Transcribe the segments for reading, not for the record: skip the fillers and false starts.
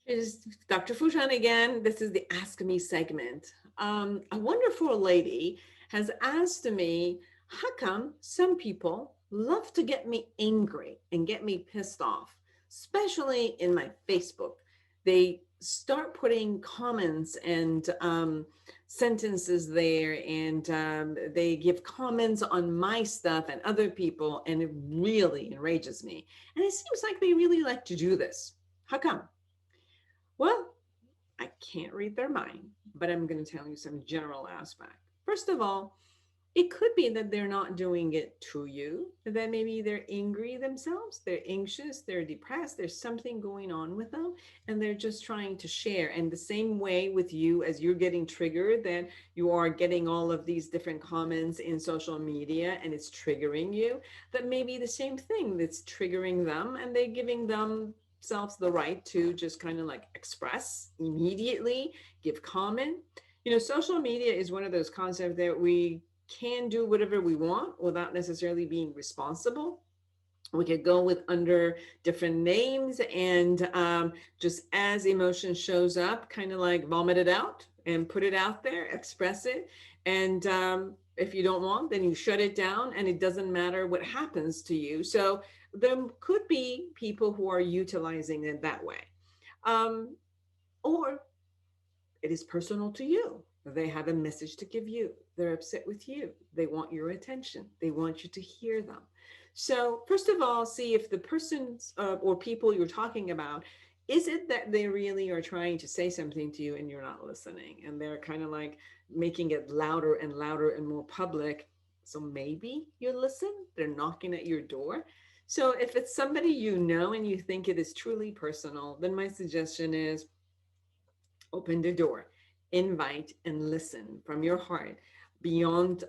It's Dr. Foojan again. This is the Ask Me segment. A wonderful lady has asked me, how come some people love to get me angry and get me pissed off, especially in my Facebook? They start putting comments and sentences there, and they give comments on my stuff and other people, and it really enrages me. And it seems like they really like to do this. How come? Well, I can't read their mind, but I'm going to tell you some general aspect. First of all, it could be that they're not doing it to you, that maybe they're angry themselves, they're anxious, they're depressed, there's something going on with them, and they're just trying to share. And the same way with you, as you're getting triggered, that you are getting all of these different comments in social media and it's triggering you, that may be the same thing that's triggering them, and they're giving themselves the right to just kind of like express immediately, give comment. Social media is one of those concepts that we can do whatever we want without necessarily being responsible. We could go with under different names and just as emotion shows up, kind of like vomit it out and put it out there, express it. And if you don't want, then you shut it down and it doesn't matter what happens to you. So there could be people who are utilizing it that way. Um, or it is personal to you. They have a message to give you. They're upset with you. They want your attention. They want you to hear them. So, first of all, see if the persons or people you're talking about, is it that they really are trying to say something to you and you're not listening? And they're kind of like making it louder and louder and more public. So maybe you listen. They're knocking at your door. So, if it's somebody you know and you think it is truly personal, then my suggestion is open the door, invite and listen from your heart beyond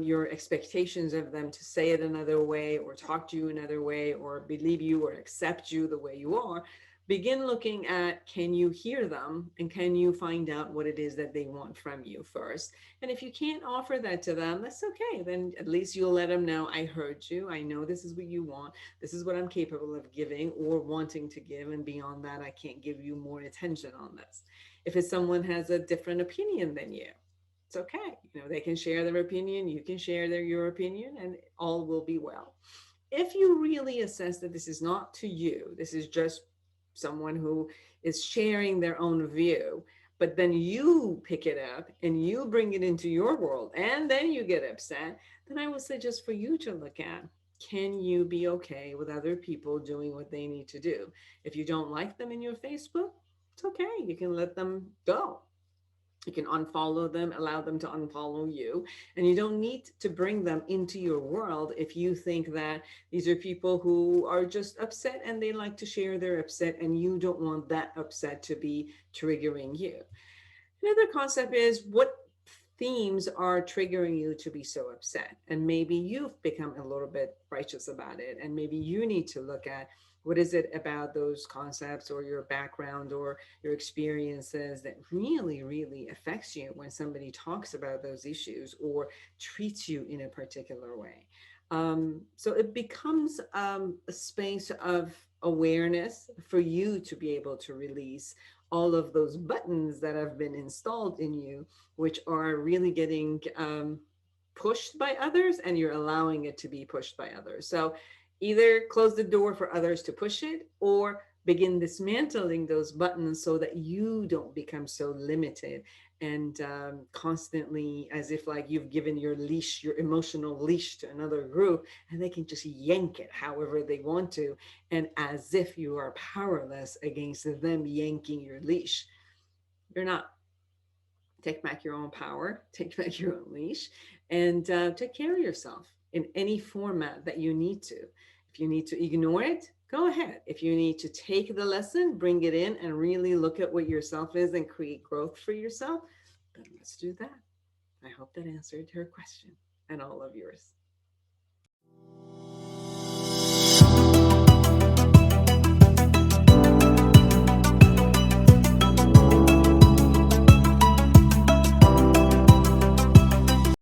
your expectations of them to say it another way or talk to you another way or believe you or accept you the way you are. Begin looking at, can you hear them and can you find out what it is that they want from you first? And if you can't offer that to them, that's okay. Then at least you'll let them know, I heard you. I know this is what you want. This is what I'm capable of giving or wanting to give. And beyond that, I can't give you more attention on this. If it's someone has a different opinion than you, it's okay. They can share their opinion, you can share your opinion, and all will be well. If you really assess that this is not to you, this is just someone who is sharing their own view, but then you pick it up and you bring it into your world and then you get upset, then I would suggest for you to look at, can you be okay with other people doing what they need to do? If you don't like them in your Facebook, it's okay. You can let them go. You can unfollow them, allow them to unfollow you. And you don't need to bring them into your world if you think that these are people who are just upset and they like to share their upset and you don't want that upset to be triggering you. Another concept is, what themes are triggering you to be so upset? And maybe you've become a little bit righteous about it. And maybe you need to look at, what is it about those concepts or your background or your experiences that really, really affects you when somebody talks about those issues or treats you in a particular way? So it becomes a space of awareness for you to be able to release all of those buttons that have been installed in you, which are really getting pushed by others, and you're allowing it to be pushed by others. So either close the door for others to push it or begin dismantling those buttons so that you don't become so limited and constantly as if like you've given your leash, your emotional leash to another group and they can just yank it however they want to, and as if you are powerless against them yanking your leash. You're not. Take back your own power, take back your own leash, and take care of yourself in any format that you need to. If you need to ignore it, go ahead. If you need to take the lesson, bring it in and really look at what yourself is and create growth for yourself, then let's do that. I hope that answered your question and all of yours.